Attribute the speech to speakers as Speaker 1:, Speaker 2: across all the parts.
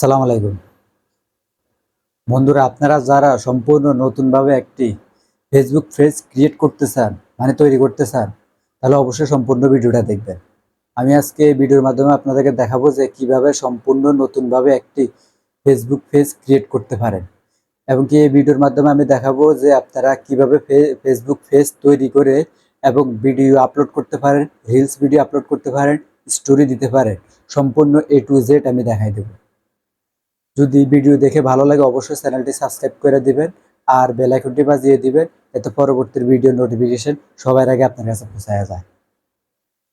Speaker 1: সালাম আলাইকুম বন্ধুরা, আপনারা যারা সম্পূর্ণ নতুনভাবে একটি ফেসবুক পেজ ক্রিয়েট করতে চান, মানে তৈরি করতে চান, তাহলে অবশ্যই সম্পূর্ণ ভিডিওটা দেখবেন। আমি আজকে এই ভিডিওর মাধ্যমে আপনাদেরকে দেখাবো যে কিভাবে সম্পূর্ণ নতুনভাবে একটি ফেসবুক পেজ ক্রিয়েট করতে পারেন, এবং কি এই ভিডিওর মাধ্যমে আমি দেখাবো যে আপনারা কিভাবে ফেসবুক পেজ তৈরি করে এবং ভিডিও আপলোড করতে পারেন, রিলস ভিডিও আপলোড করতে পারেন, স্টোরি দিতে পারেন। সম্পূর্ণ A to Z আমি দেখাই দেবো। যদি ভিডিও দেখে ভালো লাগে অবশ্যই চ্যানেলটি সাবস্ক্রাইব করে দিবেন আর বেল আইকনটি বাজিয়ে দিবেন, এতে পরবর্তী ভিডিও নোটিফিকেশন সবার আগে আপনার কাছে পৌঁছায় যায়।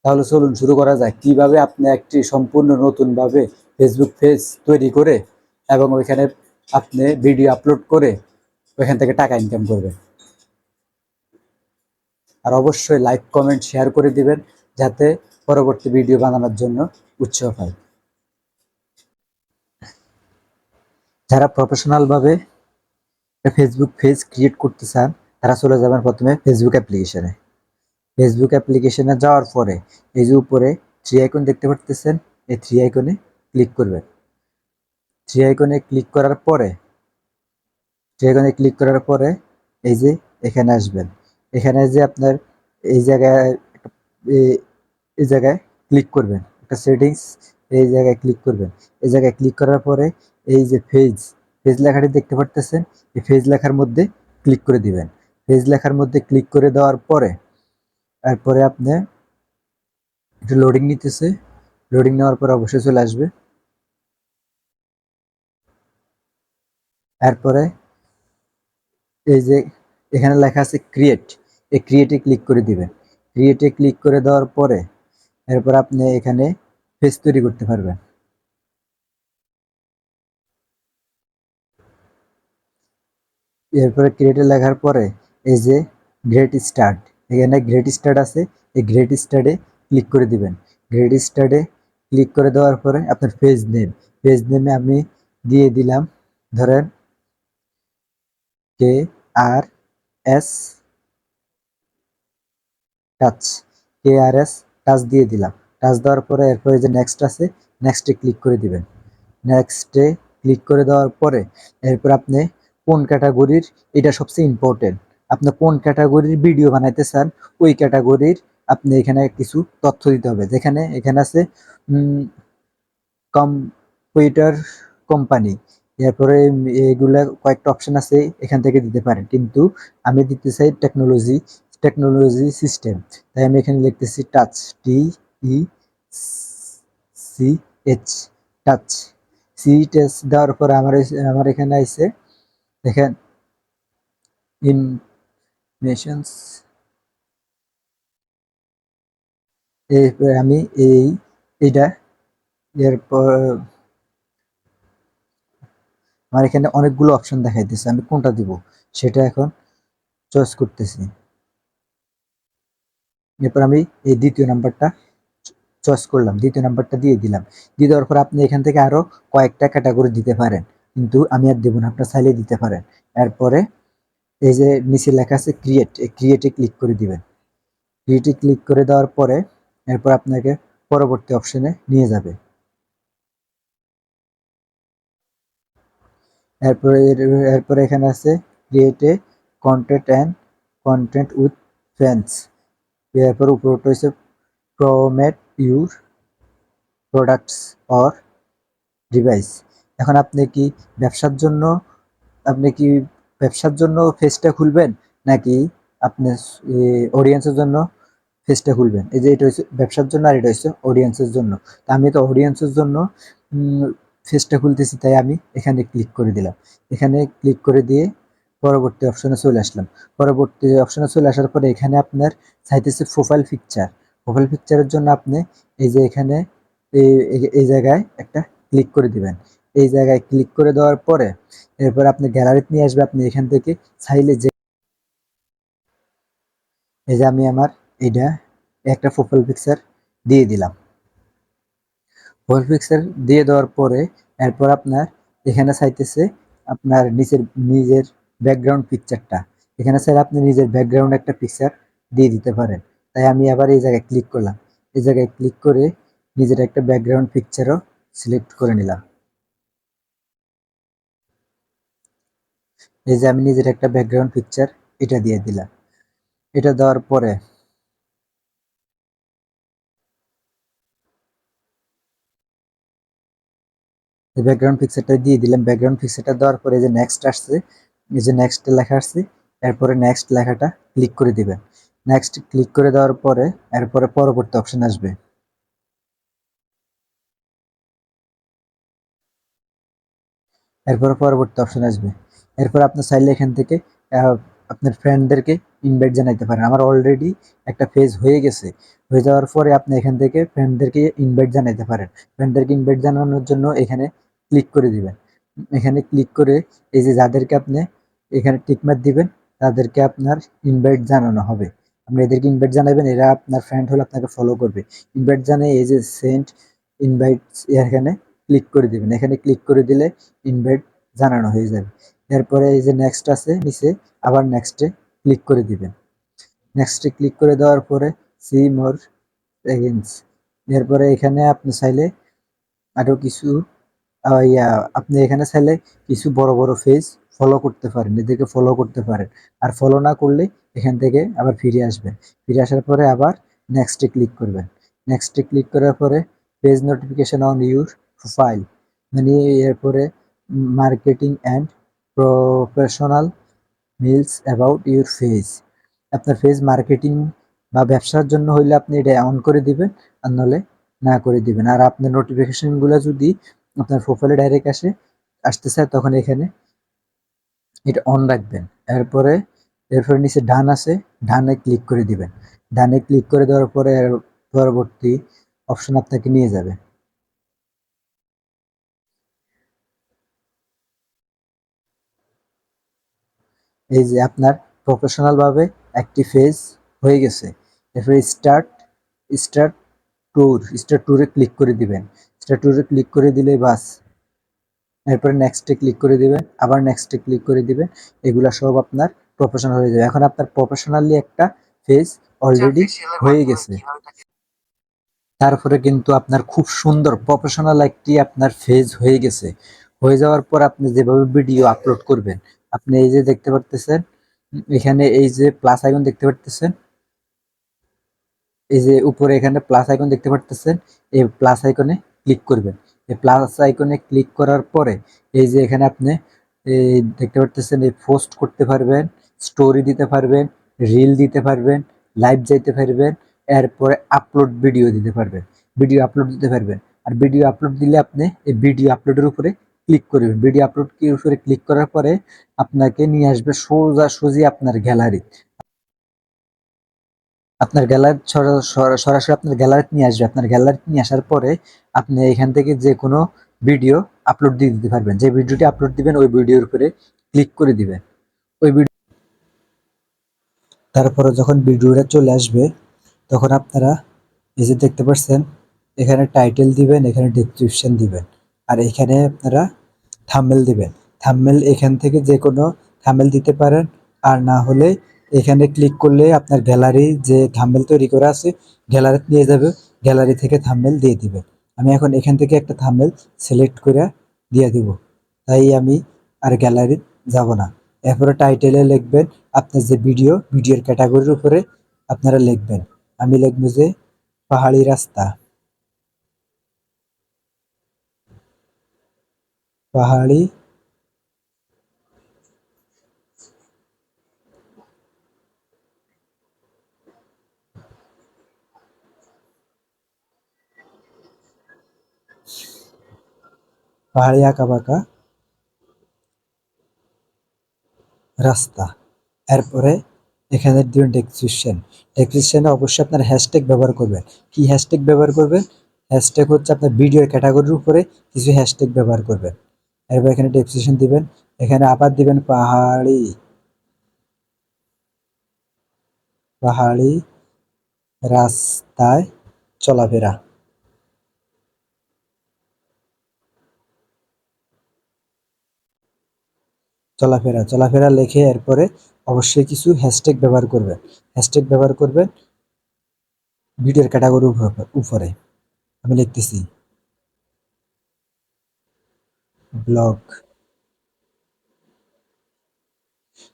Speaker 1: তাহলে চলুন শুরু করা যায় কিভাবে আপনি একটি সম্পূর্ণ নতুনভাবে ফেসবুক পেজ তৈরি করে এবং ওইখানে আপনি ভিডিও আপলোড করে ওইখান থেকে টাকা ইনকাম করবেন। আর অবশ্যই লাইক কমেন্ট শেয়ার করে দিবেন যাতে পরবর্তী ভিডিও বানানোর জন্য উৎসাহ পায়। যারা প্রফেশনালভাবে ফেসবুক পেজ ক্রিয়েট করতে চান তারা চলে যাবেন প্রথমে ফেসবুক অ্যাপ্লিকেশনে। ফেসবুক অ্যাপ্লিকেশনে যাওয়ার পরে এই যে উপরে থ্রি আইকন দেখতে পারতেছেন, এই থ্রি আইকনে ক্লিক করবেন। থ্রি আইকনে ক্লিক করার পরে এই যে এখানে আসবেন। এখানে যে আপনার এই জায়গায় এই- এই জায়গায় ক্লিক করবেন, একটা সেটিংস, এই জায়গায় ক্লিক করবেন। এই জায়গায় ক্লিক করার পরে এই যে পেজ পেজ লেখাটি দেখতে পারতেছেন, এই পেজ লেখার মধ্যে ক্লিক করে দিবেন। পেজ লেখার মধ্যে ক্লিক করে দেওয়ার পরে তারপরে আপনি একটু লোডিং নিতেছে, লোডিং নেওয়ার পর অবশ্যই চলে আসবে। তারপরে এই যে এখানে লেখা আছে ক্রিয়েট, এই ক্রিয়েটে ক্লিক করে দিবেন। ক্রিয়েটে ক্লিক করে দেওয়ার পরে এরপর আপনি এখানে পেজ তৈরি করতে পারবেন। এরপরে ক্রিয়েটে লেখার পরে এই যে গ্রেট স্টার্ট, এখানে গ্রেট স্টার্ট আছে, এই গ্রেট স্টার্টে ক্লিক করে দিবেন। গ্রেট স্টার্টে ক্লিক করে দেওয়ার পরে আপনার পেজ নেমে আমি দিয়ে দিলাম, ধরেন KRS টাচ, KRS টাচ দিয়ে দিলাম। টাচ দেওয়ার পরে এরপরে যে নেক্সট আছে, নেক্সটে ক্লিক করে দিবেন। নেক্সটে ক্লিক করে দেওয়ার পরে এরপর আপনি কোন ক্যাটাগরির, এটা সবচেয়ে ইম্পর্টেন্ট, আপনি কোন ক্যাটাগরির ভিডিও বানাইতে চান ওই ক্যাটাগরির আপনি এখানে কিছু তথ্য দিতে হবে। যেখানে এখানে আছে কম্পিউটার কোম্পানি, এরপরে এগুলা কয়েকটা অপশন আছে, এখান থেকে দিতে পারেন, কিন্তু আমি দিতে চাই টেকনোলজি সিস্টেম। তাই আমি এখানে লিখতেছি টাচ, TECH, টাচ। টাচ দেওয়ার পরে আমার এখানে আইছে দেখেন ইনমেশনস। এরপরে আমি এইটা এরপর আমার এখানে অনেকগুলো অপশন দেখাইতেছে, আমি কোনটা দিব সেটা এখন চয়েস করতেছি। এরপর আমি এই দ্বিতীয় নাম্বারটা চয়েস করলাম, দ্বিতীয় নাম্বারটা দিয়ে দিলাম। দিয়ে দেওয়ার পর আপনি এখান থেকে আরো কয়েকটা ক্যাটাগরি দিতে পারেন, কিন্তু আমি আর দেবো না, আপনার চাইলে দিতে পারেন। এরপরে এই যে নিচে লেখা আছে ক্রিয়েট, এই ক্রিয়েটে ক্লিক করে দিবেন। ক্রিয়েটে ক্লিক করে দেওয়ার পরে এরপর আপনাকে পরবর্তী অপশনে নিয়ে যাবে। এরপরে এরপরে এখানে আছে ক্রিয়েটে কন্টেন্ট উইথ ফ্রেন্ডস। এরপর উপরটা হচ্ছে promote your products or device. এখন ব্যবসার জন্য আপনি কি ব্যবসার জন্য পেজটা খুলবেন, নাকি আপনি অডিয়েন্সের জন্য পেজটা খুলবেন? এই যে এটা হচ্ছে ব্যবসার জন্য আর এটা হচ্ছে অডিয়েন্সের জন্য। তা আমি তো অডিয়েন্সের জন্য পেজটা খুলতেছি, তাই আমি এখানে ক্লিক করে দিলাম। এখানে ক্লিক করে দিয়ে পরবর্তী অপশনে চলে আসলাম। পরবর্তী অপশনে চলে আসার পরে এখানে আপনার চাইতেছে প্রোফাইল পিকচার। প্রোফাইল পিকচারের জন্য আপনি এই যে এখানে এই জায়গায় একটা ক্লিক করে দিবেন। এই জায়গায় ক্লিক করে দেওয়ার পরে এরপর আপনি গ্যালারিতে নিয়ে আসবে। আপনি এখান থেকে চাইলে যে এই যে আমি আমার এইটা একটা প্রোফাইল পিকচার দিয়ে দিলাম। প্রোফাইল পিকচার দিয়ে দেওয়ার পরে এরপর আপনার এখানে চাইতেছে আপনার নিজের ব্যাকগ্রাউন্ড পিকচারটা। এখানে চাইলে আপনি নিজের ব্যাকগ্রাউন্ড একটা পিকচার দিয়ে দিতে পারেন। তাই আমি আবার এই জায়গায় ক্লিক করলাম। এই জায়গায় ক্লিক করে নিজের একটা ব্যাকগ্রাউন্ড পিকচারও সিলেক্ট করে নিলাম। এই যে আমি নিজের একটা ব্যাকগ্রাউন্ড পিকচার এটা দিয়ে দিলাম। এটা দেওয়ার পরে ব্যাকগ্রাউন্ড পিকচারটা দিয়ে দিলাম। ব্যাকগ্রাউন্ড পিকচারটা দেওয়ার পরে যে নেক্সট আসছে, এই যে নেক্সট লেখা আসছে, এরপরে নেক্সট লেখাটা ক্লিক করে দিবেন। নেক্সট ক্লিক করে দেওয়ার পরে এরপরে পরবর্তী অপশন আসবে। এরপরে পরবর্তী অপশন আসবে। এরপর আপনি চাইলে এখান থেকে আপনার ফ্রেন্ডদেরকে ইনভাইট জানাইতে পারেন। আমার অলরেডি একটা পেজ হয়ে গেছে। হয়ে যাওয়ার পরে আপনি এখান থেকে ফ্রেন্ডদেরকে ইনভাইট জানাইতে পারেন। ফ্রেন্ডদেরকে ইনভাইট জানানোর জন্য এখানে ক্লিক করে দিবেন। এখানে ক্লিক করে এই যে যাদেরকে আপনি এখানে টিকমার্ক দিবেন তাদেরকে আপনার ইনভাইট জানানো হবে। আপনি এদেরকে ইনভাইট জানাবেন, এরা আপনার ফ্রেন্ড হলে আপনাকে ফলো করবে। ইনভাইট জানিয়ে এই যে সেন্ড ইনভাইট এখানে ক্লিক করে দিবেন। এখানে ক্লিক করে দিলে ইনভাইট জানানো হয়ে যাবে। এরপরে এই যে নেক্সট আছে নিচে, আবার নেক্সটে ক্লিক করে দিবেন। নেক্সটে ক্লিক করে দেওয়ার পরে সি মোর এগেইনস, এরপরে এখানে আপনি চাইলে আরো কিছু ইয়া আপনি এখানে চাইলে কিছু বড় বড় পেজ ফলো করতে পারেন, এদেরকে ফলো করতে পারেন। আর ফলো না করলে এখান থেকে আবার ফিরে আসবেন। ফিরে আসার পরে আবার নেক্সটে ক্লিক করবেন। নেক্সটে ক্লিক করার পরে page notification on your profile, মানে এরপরে marketing and professional mills about your page. আপনার ফেজ মার্কেটিং বা ব্যবসার জন্য হইলে আপনি এটা অন করে দিবেন, আর নাহলে না করে দিবেন। আর আপনার নোটিফিকেশনগুলো যদি আপনার প্রোফাইলে ডাইরেক্ট আসতে চায় তখন এখানে এটা অন রাখবেন। এরপরে নিচে ডান আছে, ডানে ক্লিক করে দিবেন। ডানে ক্লিক করে দেওয়ার পরে পরবর্তী অপশন আপনাকে নিয়ে যাবে। এই যে আপনার প্রফেশনাল ভাবে একটি ফেজ হয়ে গেছে। এরপরে স্টার্ট স্টার্ট ট্যুরে ক্লিক করে দিবেন। স্টার্ট ট্যুরে ক্লিক করে দিলে বাস, এরপরে নেক্সটে ক্লিক করে দিবেন, আবার নেক্সটে ক্লিক করে দিবেন। এগুলা সব আপনার প্রফেশনাল হয়ে যাবে। এখন আপনার প্রফেশনালি একটা ফেজ অলরেডি হয়ে গেছে। তারপরে কিন্তু আপনার খুব সুন্দর প্রফেশনাল একটি আপনার ফেজ হয়ে গেছে। হয়ে যাওয়ার পর আপনি যেভাবে ভিডিও আপলোড করবেন, আপনি এই যে দেখতে পারতেছেন এখানে এই যে প্লাস আইকন দেখতে পারতেছেন, এই যে উপরে এখানে প্লাস আইকন দেখতে পারতেছেন, এই প্লাস আইকনে ক্লিক করবেন। এই প্লাস আইকনে ক্লিক করার পরে এই যে এখানে আপনি এই দেখতে পারতেছেন এই পোস্ট করতে পারবেন, স্টোরি দিতে পারবেন, রিল দিতে পারবেন, লাইভ যাইতে পারবেন, এরপরে আপলোড ভিডিও দিতে পারবেন, ভিডিও আপলোড দিতে পারবেন। আর ভিডিও আপলোড দিলে আপনি এই ভিডিও আপলোডের উপরে ক্লিক করবেন। ভিডিও আপলোড উপরে ক্লিক করার পরে আপনাকে নিয়ে আসবে সোজাসুজি আপনার গ্যালারি। আপনার গ্যালারি সরাসরি আপনার গ্যালারিতে নিয়ে আসবে। আপনার গ্যালারিতে নিয়ে আসার পরে আপনি এখান থেকে যে কোনো ভিডিও আপলোড দিয়ে দিতে পারবেন। যে ভিডিওটি আপলোড দিবেন ওই ভিডিওর উপরে ক্লিক করে দিবেন। ওই ভিডিও তারপরে যখন ভিডিওটা চলে আসবে তখন আপনারা এই যে দেখতে পাচ্ছেন এখানে টাইটেল দিবেন, এখানে ডেসক্রিপশন দিবেন, আর এখানে আপনারা থাম্বনেল দিবেন। থাম্বনেল এখান থেকে যে কোনো থাম্বনেল দিতে পারেন, আর না হলে এখানে ক্লিক করলে আপনার গ্যালারি যে থাম্বনেল তৈরি করা আছে গ্যালারিতে নিয়ে যাবে, গ্যালারি থেকে থাম্বনেল দিয়ে দিবেন। আমি এখন এখান থেকে একটা থাম্বনেল সিলেক্ট করে দিয়ে দিব, তাই আমি আর গ্যালারি যাব না। এরপরে টাইটেলে লিখবেন আপনার যে ভিডিওর ক্যাটাগরির উপরে আপনারা লিখবেন। আমি লিখব যে পাহাড়ি রাস্তা, পাহাড়ি পাহাড়ি আঁকাবাঁকা রাস্তা। এরপরে এখানে দিবেন ডেসক্রিপশন। ডেসক্রিপশনে অবশ্যই আপনার হ্যাশট্যাগ ব্যবহার করবেন। কি হ্যাশট্যাগ ব্যবহার করবেন? হ্যাশট্যাগ হচ্ছে আপনার ভিডিওর ক্যাটাগরির উপরে কিছু হ্যাশট্যাগ ব্যবহার করবেন। এরপর এখানে ডেসক্রিপশন দিবেন। এখানে আবার দিবেন পাহাড়ি, পাহাড়ি রাস্তায় চলাফেরা, চলাফেরা লিখে এরপরে অবশ্যই কিছু হ্যাশট্যাগ ব্যবহার করবেন। হ্যাশট্যাগ ব্যবহার করবেন ভিডিওর ক্যাটাগরির উপরে। আমি লিখতেছি ব্লগ,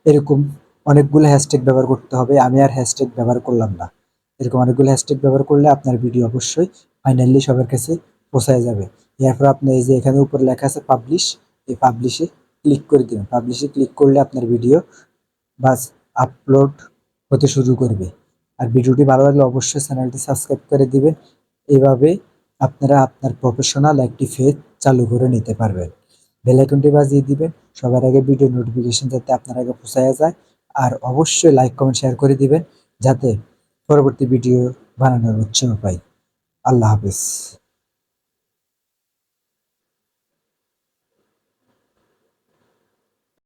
Speaker 1: এরকম অনেকগুলো হ্যাশট্যাগ ব্যবহার করতে হবে। আমি আর হ্যাশট্যাগ ব্যবহার করলাম না। এরকম অনেকগুলো হ্যাশট্যাগ ব্যবহার করলে আপনার ভিডিও অবশ্যই ফাইনালি সবার কাছে পৌঁছায় যাবে। এরপর আপনি এই যে এখানে উপরে লেখা আছে পাবলিশ, এই পাবলিশে ক্লিক করে দিবেন। পাবলিশে ক্লিক করলে আপনার ভিডিও বাস আপলোড হতে শুরু করবে। আর ভিডিওটি ভালো লাগলে অবশ্যই চ্যানেলটি সাবস্ক্রাইব করে দিবেন। এভাবে আপনারা আপনার প্রফেশনাল একটি পেজ চালু করে নিতে পারবেন। বেল আইকনটি বাজিয়ে দিবেন সবার আগে ভিডিও নোটিফিকেশন যাতে আপনার আগে পৌঁছায় যায়। আর অবশ্যই লাইক কমেন্ট শেয়ার করে দিবেন যাতে পরবর্তী ভিডিও বানানোর উৎসাহ পাই। আল্লাহ হাফেজ।